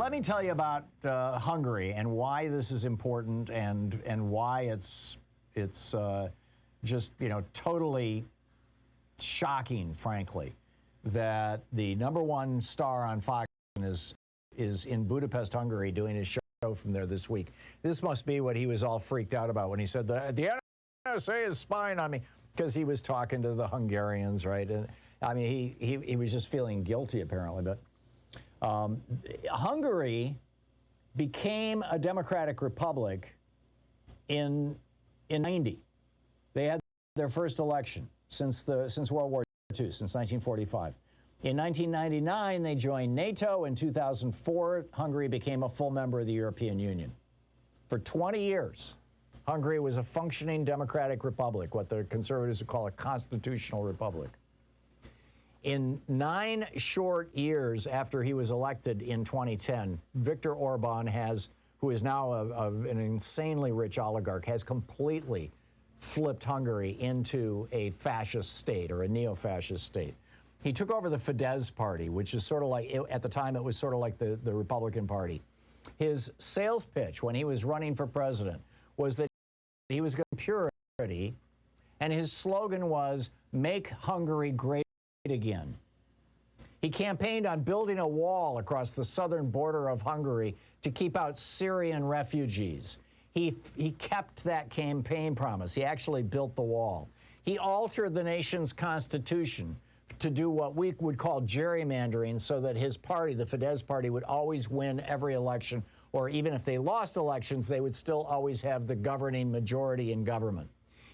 let me tell you about Hungary and why this is important and why it's just, you know, totally shocking, frankly, that the #1 star on Fox is in Budapest, Hungary, doing his show from there this week. This must be what he was all freaked out about when he said the NSA is spying on me, because he was talking to the Hungarians, right? And I mean, he was just feeling guilty, apparently. But Hungary became a democratic republic in 90. They had their first election since World War II, since 1945. In 1999, they joined NATO. In 2004, Hungary became a full member of the European Union. For 20 years, Hungary was a functioning democratic republic, what the conservatives would call a constitutional republic. In 9 short years after he was elected in 2010, Viktor Orbán who is now an insanely rich oligarch, has completely flipped Hungary into a fascist state, or a neo-fascist state. He took over the Fidesz party, which is sort of like, at the time, it was sort of like the Republican Party. His sales pitch when he was running for president was that he was going to purity, and his slogan was, "Make Hungary great again." He campaigned on building a wall across the southern border of Hungary to keep out Syrian refugees. He kept that campaign promise. He actually built the wall. He altered the nation's constitution to do what we would call gerrymandering, so that his party, the Fidesz party, would always win every election, or even if they lost elections, they would still always have the governing majority in government.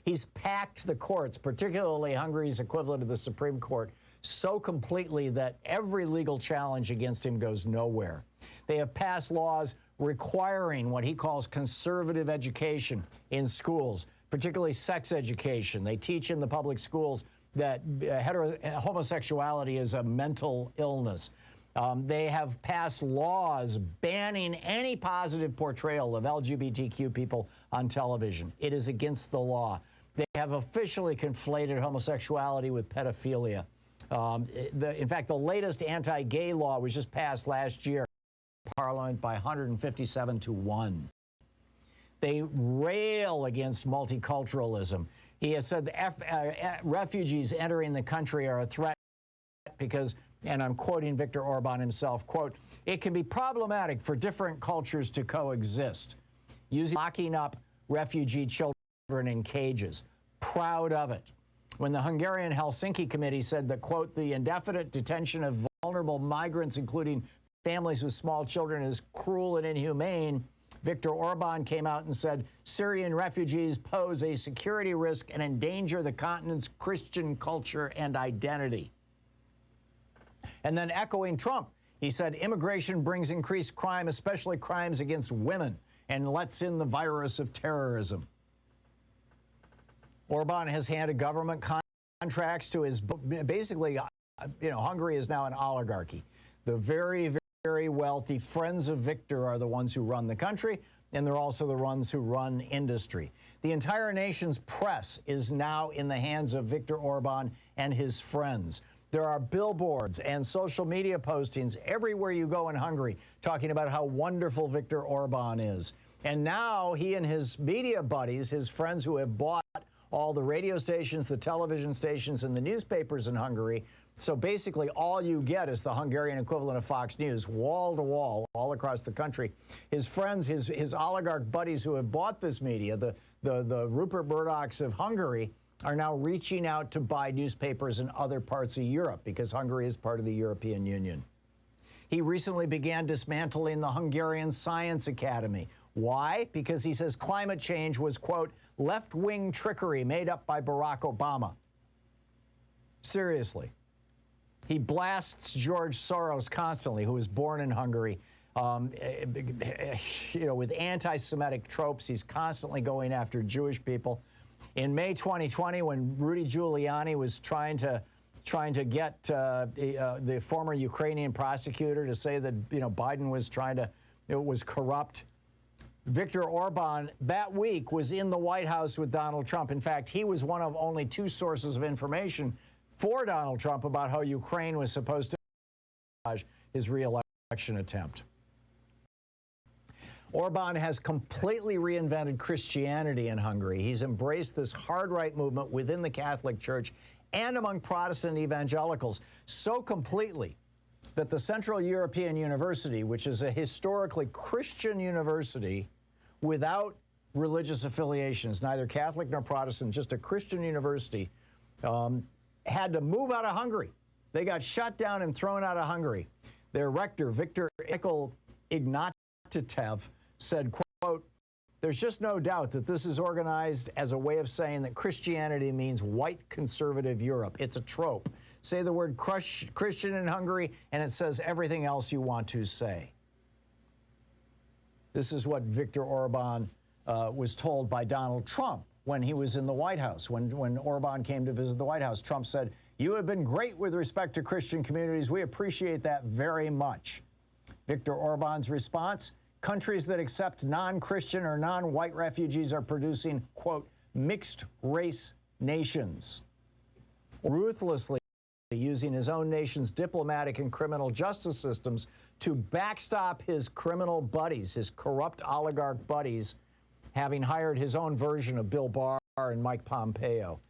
He's packed the courts, particularly Hungary's equivalent of the Supreme Court, so completely that every legal challenge against him goes nowhere. They have passed laws requiring what he calls conservative education in schools, particularly sex education. They teach in the public schools that homosexuality is a mental illness. They have passed laws banning any positive portrayal of LGBTQ people on television. It is against the law. They have officially conflated homosexuality with pedophilia. In fact, the latest anti-gay law was just passed last year in Parliament by 157 to 1. They rail against multiculturalism. He has said refugees entering the country are a threat because, and I'm quoting Viktor Orbán himself, quote, "It can be problematic for different cultures to coexist," locking up refugee children in cages. Proud of it. When the Hungarian Helsinki Committee said that, quote, "The indefinite detention of vulnerable migrants, including families with small children, is cruel and inhumane," Viktor Orbán came out and said Syrian refugees pose a security risk and endanger the continent's Christian culture and identity. And then echoing Trump, he said immigration brings increased crime, especially crimes against women, and lets in the virus of terrorism. Orbán has handed government contracts to his, basically, you know, Hungary is now an oligarchy. The very, very wealthy friends of Viktor are the ones who run the country, and they're also the ones who run industry. The entire nation's press is now in the hands of Viktor Orbán and his friends. There are billboards and social media postings everywhere you go in Hungary talking about how wonderful Viktor Orbán is. And now he and his media buddies, his friends who have bought all the radio stations, the television stations, and the newspapers in Hungary. So basically all you get is the Hungarian equivalent of Fox News, wall to wall, all across the country. His friends, his oligarch buddies who have bought this media, the Rupert Murdochs of Hungary, are now reaching out to buy newspapers in other parts of Europe because Hungary is part of the European Union. He recently began dismantling the Hungarian Science Academy. Why? Because he says climate change was, quote, left-wing trickery made up by Barack Obama. Seriously. He blasts George Soros constantly, who was born in Hungary, you know, with anti-Semitic tropes. He's constantly going after Jewish people. In May 2020, when Rudy Giuliani was trying to get the former Ukrainian prosecutor to say that, you know, Biden was was corrupt, Viktor Orbán that week was in the White House with Donald Trump. In fact, he was one of only 2 sources of information for Donald Trump about how Ukraine was supposed to sabotage his re-election attempt. Orbán has completely reinvented Christianity in Hungary. He's embraced this hard-right movement within the Catholic Church and among Protestant evangelicals so completely that the Central European University, which is a historically Christian university without religious affiliations, neither Catholic nor Protestant, just a Christian university, had to move out of Hungary. They got shut down and thrown out of Hungary. Their rector, Viktor Ignatiev, said, quote, "There's just no doubt that this is organized as a way of saying that Christianity means white conservative Europe. It's a trope. Say the word Christian in Hungary, and it says everything else you want to say." This is what Viktor Orbán was told by Donald Trump when he was in the White House. When Orbán came to visit the White House, Trump said, "You have been great with respect to Christian communities. We appreciate that very much." Viktor Orbán's response, "Countries that accept non-Christian or non-white refugees are producing, quote, mixed-race nations." Ruthlessly using his own nation's diplomatic and criminal justice systems to backstop his criminal buddies, his corrupt oligarch buddies, having hired his own version of Bill Barr and Mike Pompeo.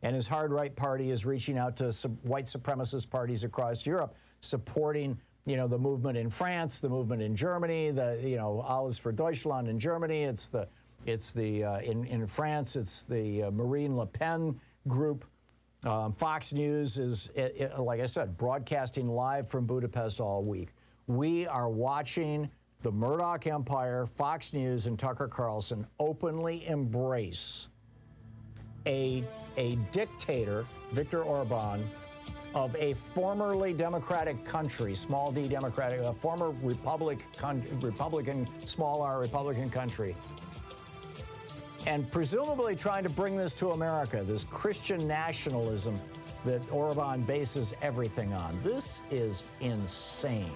And his hard-right party is reaching out to white supremacist parties across Europe, supporting, the movement in France, the movement in Germany, Alles für Deutschland in Germany. In France, it's the Marine Le Pen group. Fox News is, like I said, broadcasting live from Budapest all week. We are watching the Murdoch Empire, Fox News, and Tucker Carlson openly embrace a dictator, Viktor Orbán, of a formerly democratic country, small d democratic, a former Republican, small r Republican country, and presumably trying to bring this to America, this Christian nationalism that Orbán bases everything on. This is insane.